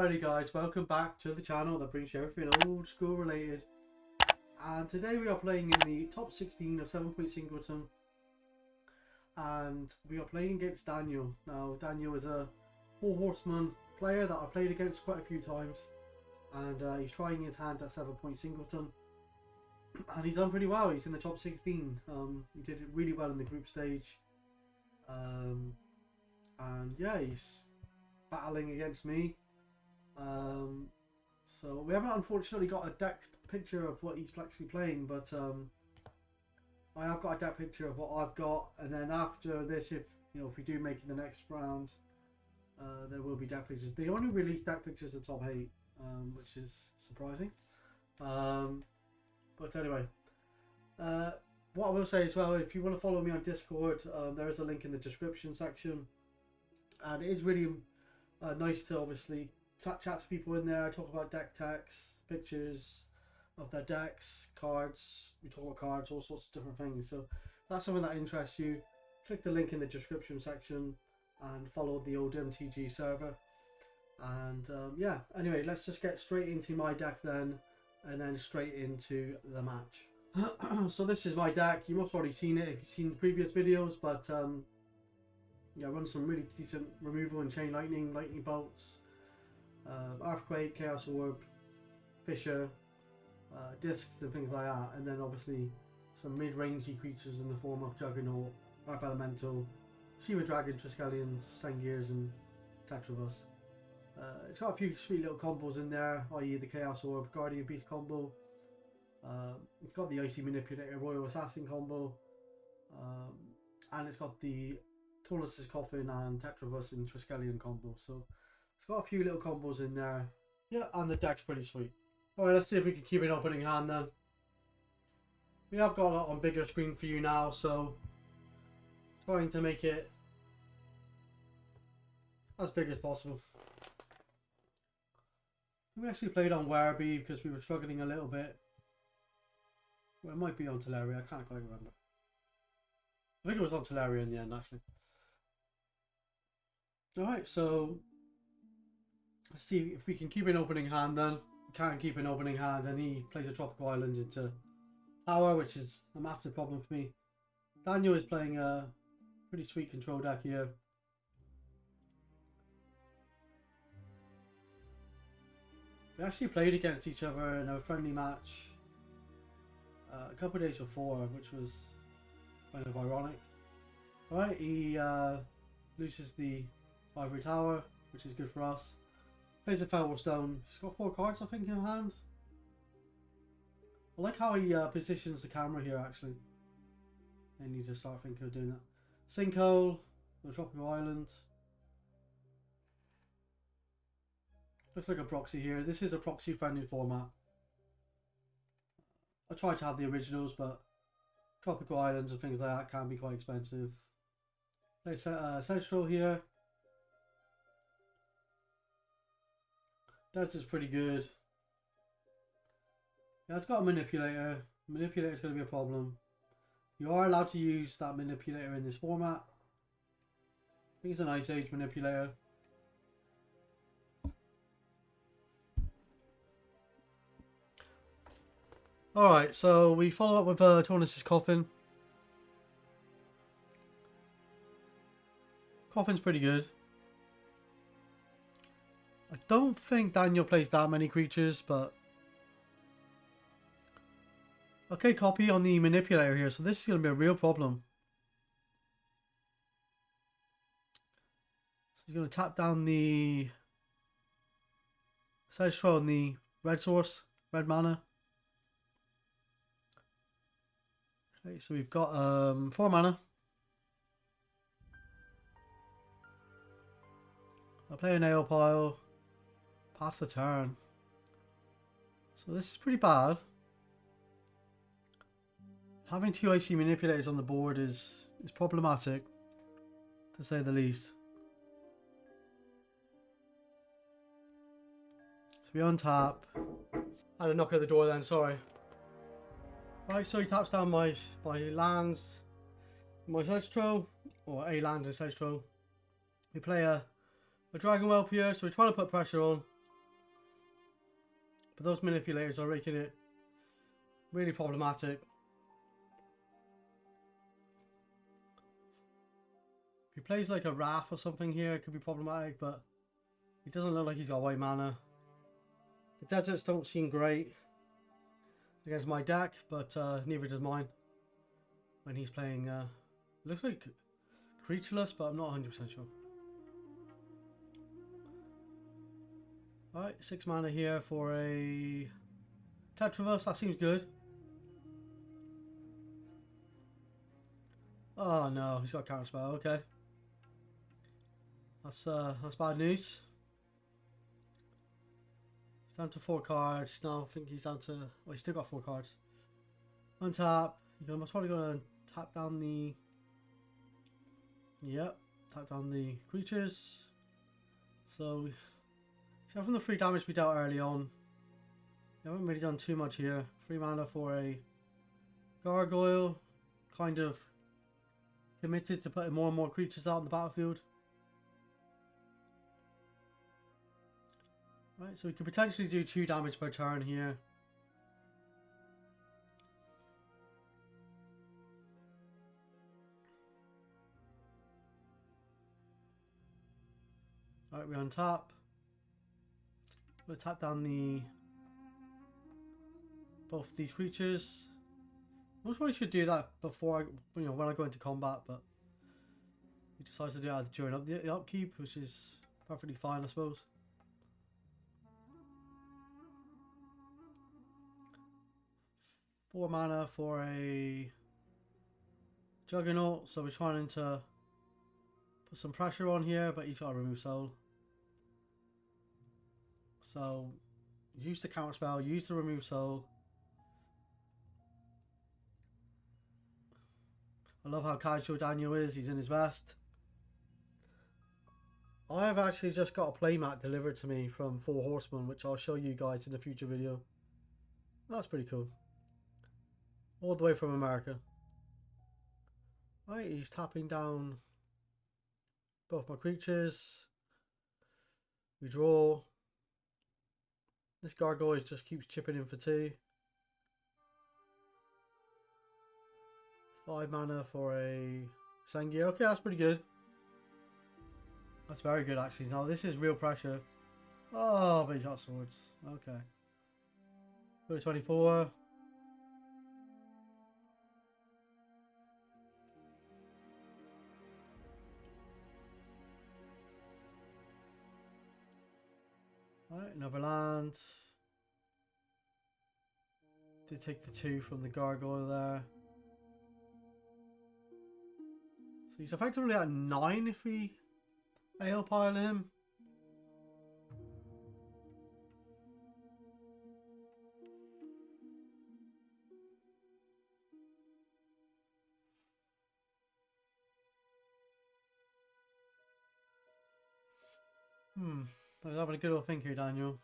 Alrighty guys, welcome back to the channel that brings you everything old school related. And today we are playing in the top 16 of 7 Singleton. And we are playing against Daniel. Now Daniel is a 4-horseman player that I played against quite a few times. And he's trying his hand at 7 Singleton. And he's done pretty well, he's in the top 16. He did it really well in the group stage. And yeah, he's battling against me. So we haven't unfortunately got a decked picture of what he's actually playing, but I have got a deck picture of what I've got, and then after this, if we do make it the next round, there will be deck pictures. They only release deck pictures of top 8, which is surprising. But anyway, what I will say as well, if you want to follow me on Discord, there is a link in the description section, and it is really nice to obviously chat to people in there, talk about deck techs, pictures of their decks, cards. We talk about cards, all sorts of different things. So if that's something that interests you, click the link in the description section and follow the old MTG server. And yeah, anyway, let's just get straight into my deck then, and then straight into the match. So this is my deck. You must have already seen it if you've seen the previous videos, but yeah, I run some really decent removal and chain lightning bolts, earthquake, chaos orb, fissure, discs and things like that, and then obviously some mid-rangey creatures in the form of Juggernaut, Earth Elemental, Shiva Dragon, Triskelions, Sengirs and Tetravus. It's got a few sweet little combos in there, i.e. the Chaos Orb, Guardian Beast combo. It's got the Icy Manipulator, Royal Assassin combo, and it's got the Turnus' Coffin and Tetravus and Triskelion combo. So it's got a few little combos in there. Yeah, and the deck's pretty sweet. Alright, let's see if we can keep an opening hand then. We have got a lot on bigger screen for you now, so trying to make it as big as possible. We actually played on Werribee because we were struggling a little bit. Well, it might be on Teleria, I can't quite remember. I think it was on Teleria in the end, actually. Alright, so let's see if we can keep an opening hand then. We can't keep an opening hand, and he plays a Tropical Island into Tower, which is a massive problem for me. Daniel is playing a pretty sweet control deck here. We actually played against each other in a friendly match a couple of days before, which was kind of ironic. Right, he loses the Ivory Tower, which is good for us. Plays a Fellwar Stone. He's got 4 cards, I think, in hand. I like how he positions the camera here, actually. I need to start thinking of doing that. Sinkhole, the Tropical Island. Looks like a proxy here. This is a proxy friendly format. I tried to have the originals, but Tropical Islands and things like that can be quite expensive. Play Central here. That's just pretty good. Yeah, it's got a Manipulator. Manipulator is going to be a problem. You are allowed to use that Manipulator in this format. I think it's an Ice Age Manipulator. Alright, so we follow up with Turnus' Coffin. Coffin's pretty good. I don't think Daniel plays that many creatures, but okay, copy on the Manipulator here, so this is going to be a real problem. So he's going to tap down the Sedgetroll and the red source, red mana. Okay, so we've got 4 mana. I'll play a nail pile. Pass the turn. So this is pretty bad. Having 2 Icy Manipulators on the board is problematic, to say the least. So we untap. I had a knock at the door then, sorry. Right, so he taps down my lands, my Sedgetroll, or a land and Sedgetroll. We play a Dragon Whelp here, so we're trying to put pressure on. But those manipulators are making it really problematic. If he plays like a Wrath or something here, it could be problematic, but he doesn't look like he's got white mana. The deserts don't seem great against my deck, but neither does mine. When he's playing, looks like creatureless, but I'm not 100% sure. Alright, 6 mana here for a Tetraverse, that seems good. Oh no, he's got a counterspell, okay. That's bad news. He's down to 4 cards. No, I think he's down to... well, he's still got 4 cards. Untap. You're most probably going to tap down the... yep, tap down the creatures. So, except from the 3 damage we dealt early on, we haven't really done too much here. 3 mana for a gargoyle. Kind of committed to putting more and more creatures out on the battlefield. Right, so we could potentially do 2 damage per turn here. Alright, we untap. We'll tap down the both of these creatures. Most probably should do that before I, when I go into combat, but he decides to do that during the upkeep, which is perfectly fine, I suppose. Four mana for a Juggernaut, so we're trying to put some pressure on here, but he's got to remove soul. So use the counterspell, use the remove soul. I love how casual Daniel is, he's in his vest. I have actually just got a playmat delivered to me from Four Horsemen, which I'll show you guys in a future video. That's pretty cool. All the way from America. Right, he's tapping down both my creatures. We draw. This gargoyle just keeps chipping in for 2. 5 mana for a Sengi. Okay, that's pretty good. That's very good actually. Now this is real pressure. Oh, but he's got swords. Okay. Go to 24. Alright, another land. Did take the 2 from the gargoyle there. So he's effectively at 9 if we AL pile him. I was having a good old think here, Daniel.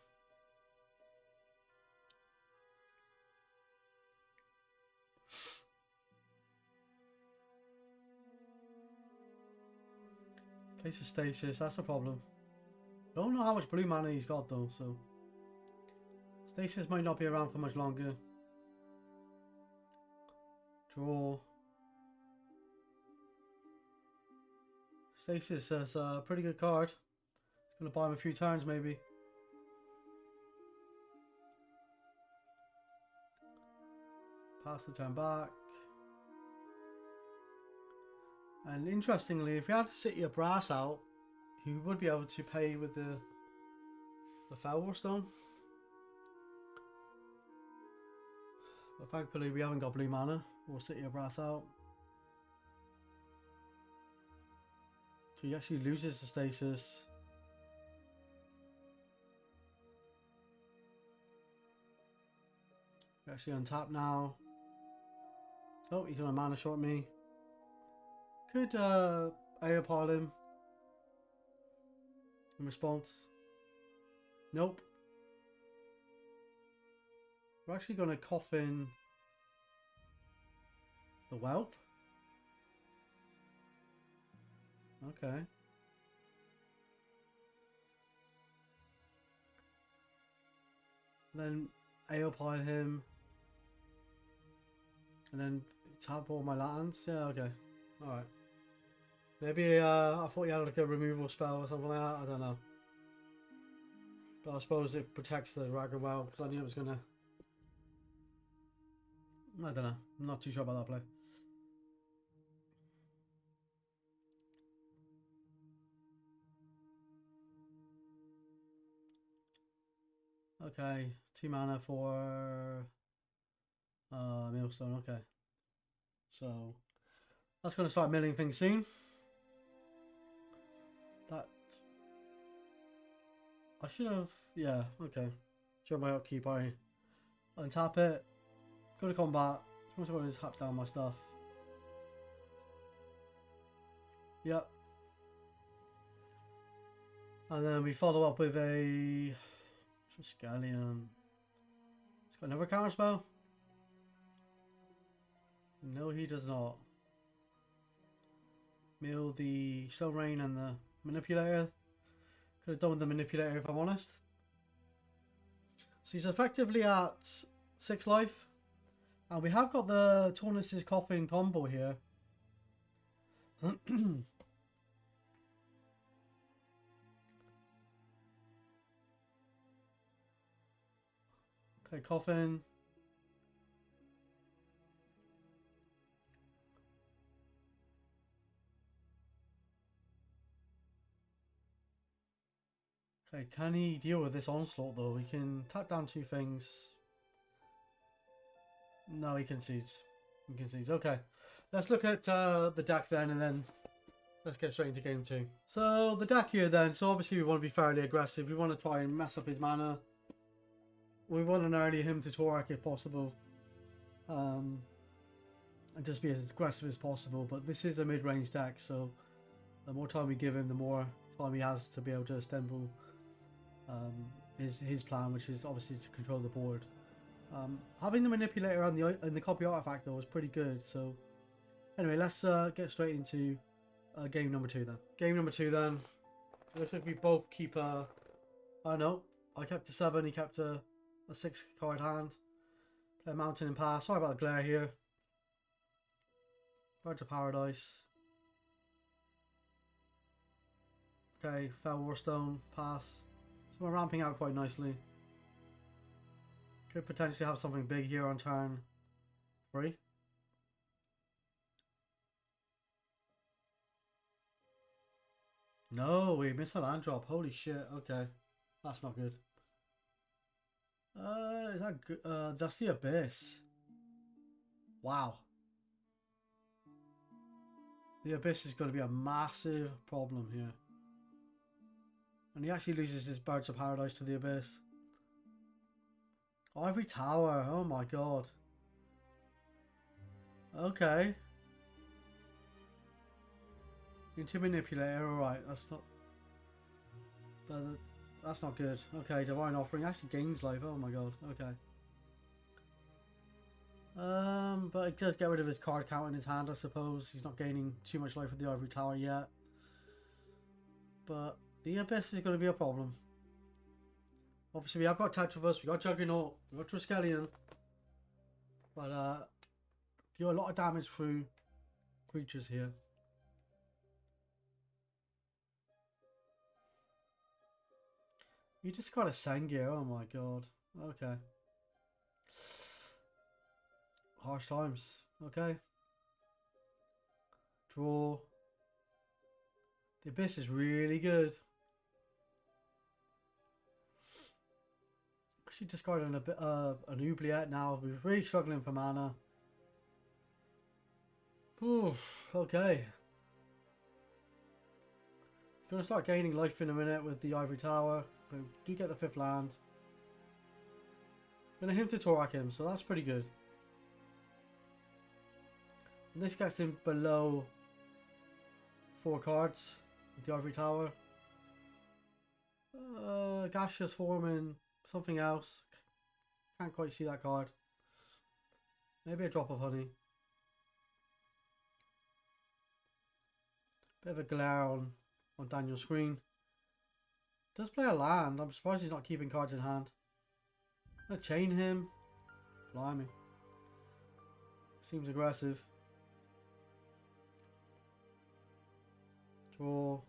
Place of stasis, that's a problem. I don't know how much blue mana he's got though, so stasis might not be around for much longer. Draw. Stasis is a pretty good card. It's going to buy him a few turns maybe. Pass the turn back. And interestingly, if we had to sit your brass out, he would be able to pay with the Fellwar Stone. But thankfully we haven't got blue mana or sit your brass out. So he actually loses the stasis. We're actually on tap now. Oh, he's gonna mana short me. Could AO pile him in response. Nope. We're actually gonna coffin the whelp. Okay. then AO pile him, and then tap all my lands. Yeah, okay, all right. Maybe I thought you had like a removal spell or something like that. I don't know, but I suppose it protects the dragon well because I knew it was gonna. I don't know. I'm not too sure about that play. Okay, 2 mana for Millstone. Okay, so that's going to start milling things soon. That I should have. Yeah. Okay. During my upkeep, I untap it. Go to combat. I'm also going to tap down my stuff. Yep. And then we follow up with a Triskelion. It's got another counter spell. No, he does not. Mill the Slow Rain and the Manipulator. Could have done with the Manipulator if I'm honest. So he's effectively at 6 life. And we have got the Tornus's Coffin combo here. Okay, Coffin. Okay, can he deal with this onslaught though? We can tap down 2 things. No, he concedes. He concedes. Okay, let's look at the deck then, and then let's get straight into game 2. So the deck here then. So obviously we want to be fairly aggressive. We want to try and mess up his mana. We want to early him to Torak if possible, and just be as aggressive as possible. But this is a mid-range deck, so the more time we give him, the more time he has to be able to assemble his plan, which is obviously to control the board. Having the Manipulator and the copy artifact though was pretty good. So anyway, let's get straight into game number 2 then. Game number 2 then. It looks like we both keep I know I kept a 7, he kept a 6 card hand. Play Mountain and Pass. Sorry about the glare here. Birds of Paradise. Okay, Fell Warstone, pass. So we're ramping out quite nicely. Could potentially have something big here on turn 3. No, we missed a land drop. Holy shit. Okay, that's not good. Is that good? That's the Abyss. Wow. The Abyss is going to be a massive problem here. And he actually loses his Birds of Paradise to the Abyss. Ivory Tower. Oh my god. Okay. Into Manipulator. Alright, that's not... that's not good. Okay, Divine Offering actually gains life. Oh my god. Okay. But it does get rid of his card count in his hand, I suppose. He's not gaining too much life with the Ivory Tower yet. But the Abyss is going to be a problem. Obviously, we have got Tetravus, we got Juggernaut, we got Triskelion. But do a lot of damage through creatures here. You just got a Sengir, oh my god. Okay. Harsh times. Okay. Draw. The Abyss is really good. Actually discarded an Oubliette now. We're really struggling for mana. Oof, okay. Gonna start gaining life in a minute with the Ivory Tower. We do get the 5th land. Gonna him to Torak him, so that's pretty good. And this gets him below 4 cards with the Ivory Tower. Gaseous Form and something else. Can't quite see that card. Maybe a Drop of Honey. Bit of a glare on Daniel's screen. Does play a land. I'm surprised he's not keeping cards in hand. Gonna chain him. Blimey. Seems aggressive. Draw.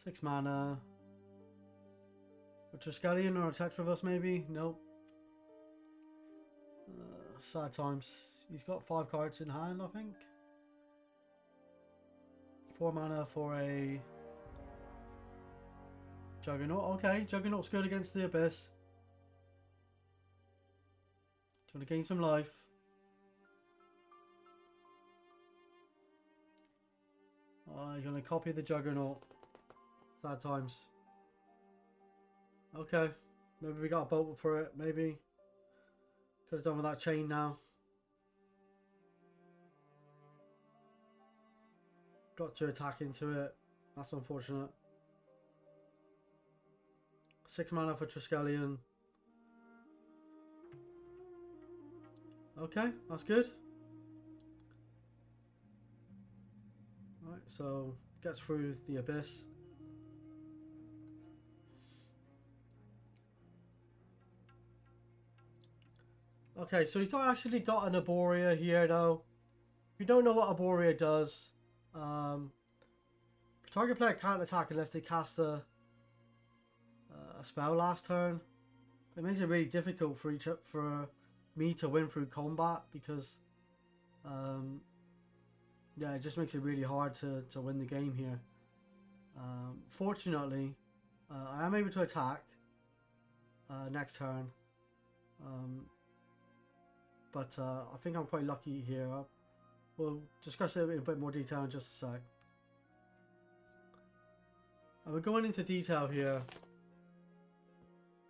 6 mana. A Triskelion or a Tetravus maybe? Nope. Sad times. He's got 5 cards in hand, I think. 4 mana for a Juggernaut. Okay, Juggernaut's good against the Abyss. Trying to gain some life. You're going to copy the Juggernaut. Sad times. Okay. Maybe we got a bolt for it. Maybe. Could have done with that chain now. Got to attack into it. That's unfortunate. 6 mana for Triskelion. Okay, that's good. Right, so gets through the Abyss. Okay, so he's actually got an Arborea here though. If you don't know what Arborea does, target player can't attack unless they cast a spell last turn. It makes it really difficult for me to win through combat because yeah, it just makes it really hard to win the game here. Fortunately, I am able to attack next turn, but I think I'm quite lucky here. We'll discuss it in a bit more detail in just a sec. We're going into detail here,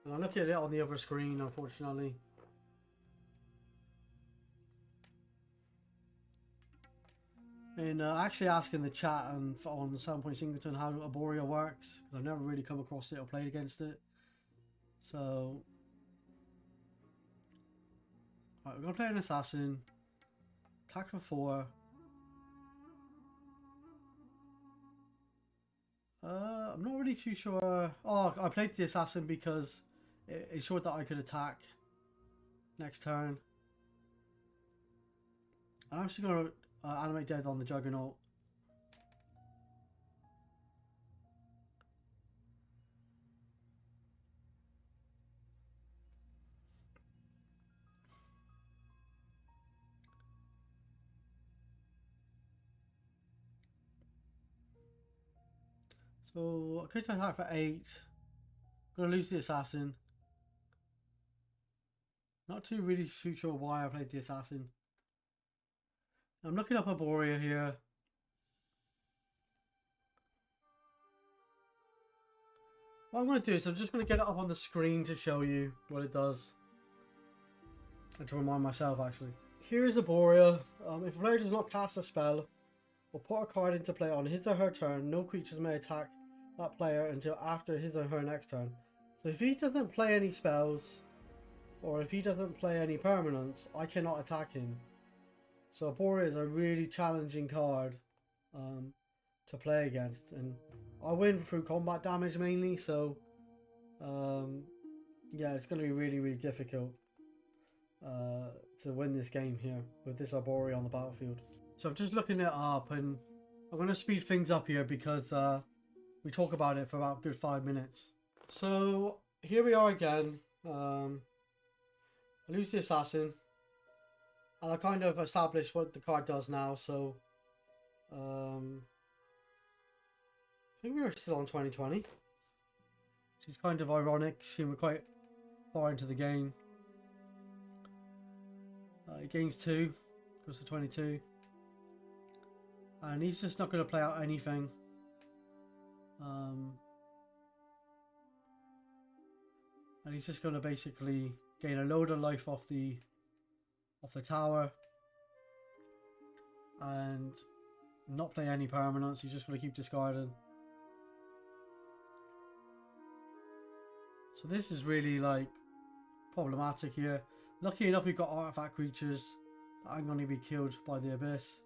and I'm looking at it on the other screen, unfortunately. And actually asking the chat on 7 Singleton how Arborea works, because I've never really come across it or played against it. So, alright, we're going to play an assassin. Attack for 4. I'm not really too sure. Oh, I played the assassin because it ensured that I could attack next turn. I'm actually going to animate death on the Juggernaut. So I could attack for 8. Gonna lose the assassin. Not really too sure why I played the assassin. I'm looking up Arborea here. What I'm going to do is I'm just going to get it up on the screen to show you what it does. And to remind myself actually. Here is Arborea. If a player does not cast a spell or put a card into play on his or her turn, no creatures may attack that player until after his or her next turn. So if he doesn't play any spells, or if he doesn't play any permanents, I cannot attack him. So Arborea is a really challenging card to play against, and I win through combat damage mainly, so yeah, it's going to be really difficult to win this game here with this Arborea on the battlefield. So I'm just looking it up, and I'm going to speed things up here because we talk about it for about a good 5 minutes. So here we are again. I lose the assassin, and I kind of established what the card does now. So I think we were still on 2020, which is kind of ironic, seeing we're quite far into the game. He gains 2, goes to 22, and he's just not going to play out anything. And he's just going to basically gain a load of life off the tower and not play any permanents. He's just going to keep discarding. So this is really like problematic here. Lucky enough we've got artifact creatures that aren't going to be killed by the Abyss.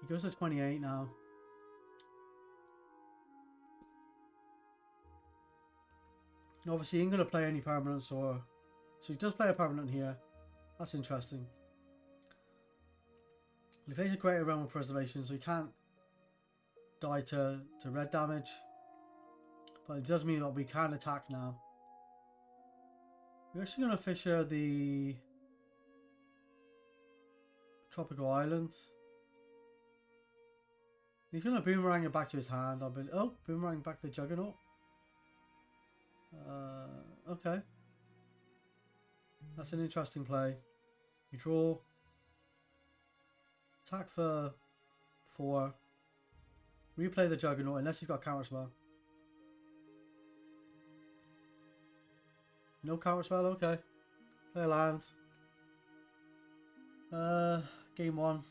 He goes to 28 now. Obviously, he ain't going to play any permanents, or so he does play a permanent here. That's interesting. He plays a Greater Realm of Preservation, so he can't die to red damage. But it does mean that we can attack now. We're actually going to Fisher the Tropical Island. He's going to boomerang it back to his hand. Oh, boomerang back to the Juggernaut. Okay. That's an interesting play. You draw. Attack for 4. Replay the Juggernaut unless he's got counterspell. No counterspell, okay. Play a land. Game 1.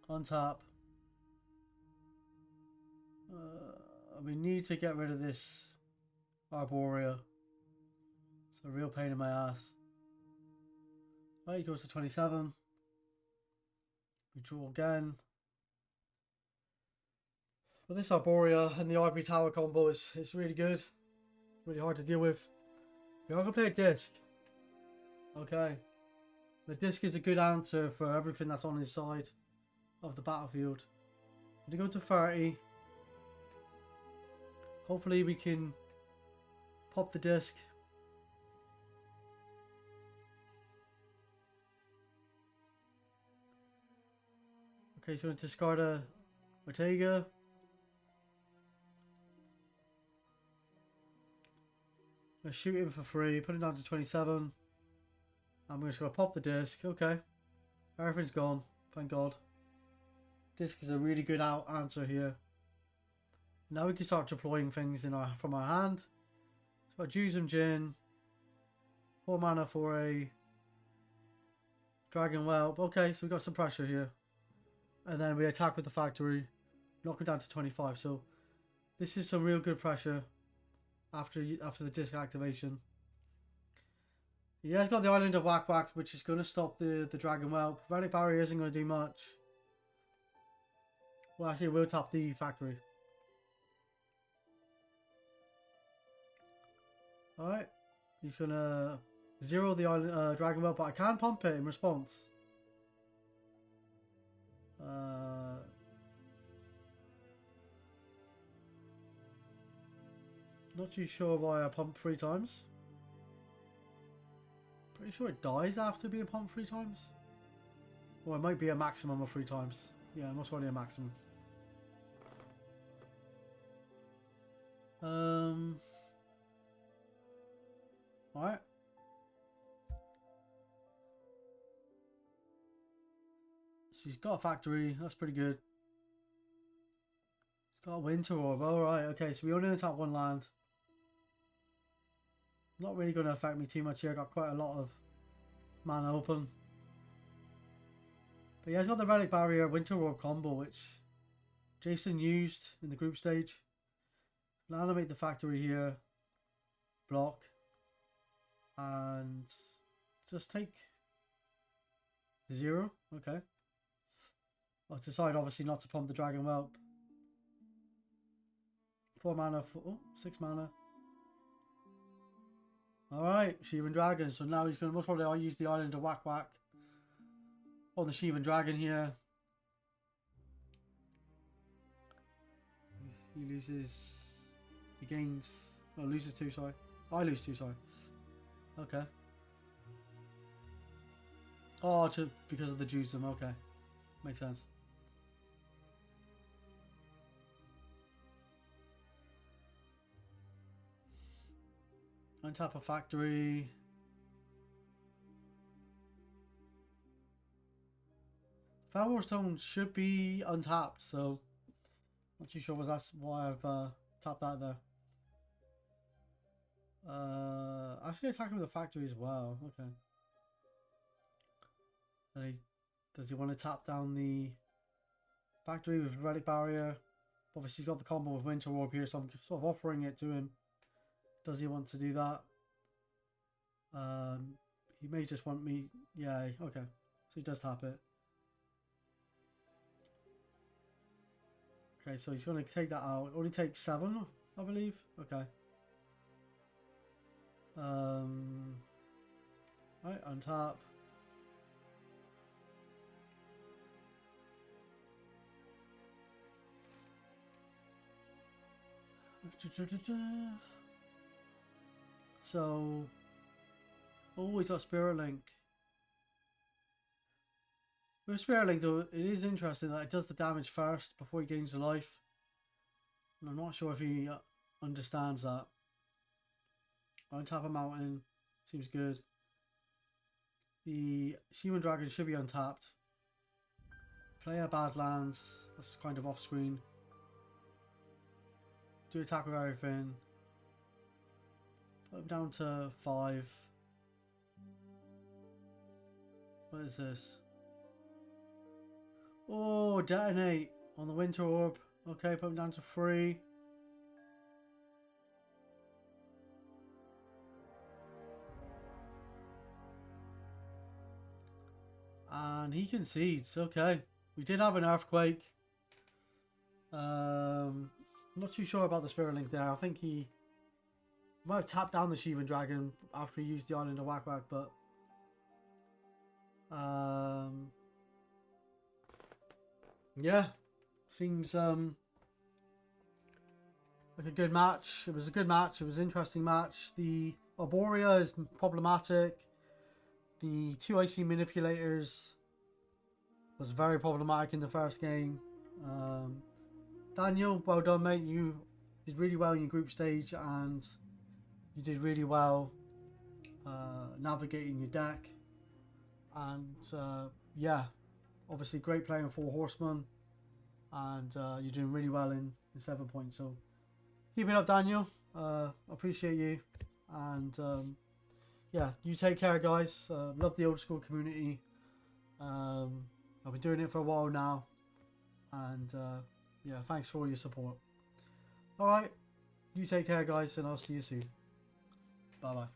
Untap. We need to get rid of this Arborea. It's a real pain in my ass. Right, he goes to 27. We draw again. But this Arborea and the Ivory Tower combo is really good. Really hard to deal with. We are going to play a disc. Okay. The disc is a good answer for everything that's on his side of the battlefield. I'm going to go to 30. Hopefully we can pop the disc. Okay, so I'm going to discard a Ortega. I'm going to shoot him for free, put him down to 27. I'm just going to pop the disc. Okay. Everything's gone. Thank God. Disc is a really good answer here. Now we can start deploying things from our hand. So Jusum Jin. 4 mana for a Dragon Whelp. Okay, so we got some pressure here. And then we attack with the factory. Knock him down to 25. So this is some real good pressure after the disc activation. He has got the Island of Whack Whack, which is going to stop the Dragon Whelp. Relic Barrier isn't going to do much. Well, actually, we'll tap the factory. Alright. He's going to 0 the Island, Dragon Whelp, but I can pump it in response. Not too sure why I pumped 3 times. Pretty sure it dies after being pumped 3 times. Or it might be a maximum of 3 times. Yeah, most probably a maximum. Alright. She's got a factory, that's pretty good. She's got a Winter Orb, alright, okay, so we only tap 1 land. Not really going to affect me too much here, got quite a lot of mana open. But yeah, he's got the Relic Barrier Winter Orb combo, which Jason used in the group stage. I'll animate the factory here, block, and just take 0, okay. I'll decide obviously not to pump the Dragon Whelp. 4 mana for 6 mana. Alright, Sheevan Dragon. So now he's going to most probably I'll use the Island of Whack Whack on the Sheevan Dragon here. He loses. He gains. No, loses 2, sorry. I lose 2, sorry. Okay. Oh, because of the Jusum. Okay. Makes sense. Untap a factory. Foul Stone should be untapped, so not too sure that's why I've tapped that there. Actually attacking with the factory as well. Okay. Does he want to tap down the factory with Relic Barrier? Obviously he's got the combo with Winter Orb here, so I'm sort of offering it to him. Does he want to do that? He may just want me. Yeah, okay. So he does tap it. Okay, so he's going to take that out. It only takes 7, I believe. Okay. Right, on top. So, always got Spirit Link. With Spirit Link though, it is interesting that it does the damage first before he gains the life. And I'm not sure if he understands that. On top of mountain, seems good. The Shivan Dragon should be untapped. Play a Badlands, that's kind of off screen. Do attack with everything. Put him down to 5. What is this? Oh, detonate on the Winter Orb. Okay, put him down to 3. And he concedes. Okay, we did have an earthquake. I'm not too sure about the Spirit Link there. I think he might have tapped down the Shivan Dragon after he used the Island of Whack Whack, but yeah, seems like a good match. It was a good match. It was an interesting match. The Arborea is problematic. The 2 IC manipulators was very problematic in the first game. Daniel, well done, mate. You did really well in your group stage, and you did really well navigating your deck. And yeah, obviously great playing 4 Horsemen, and you're doing really well in 7 points. So keep it up, Daniel. Appreciate you, and yeah, you take care, guys. Love the old school community. I've been doing it for a while now, and yeah, thanks for all your support. Alright, you take care, guys, and I'll see you soon. Bye bye.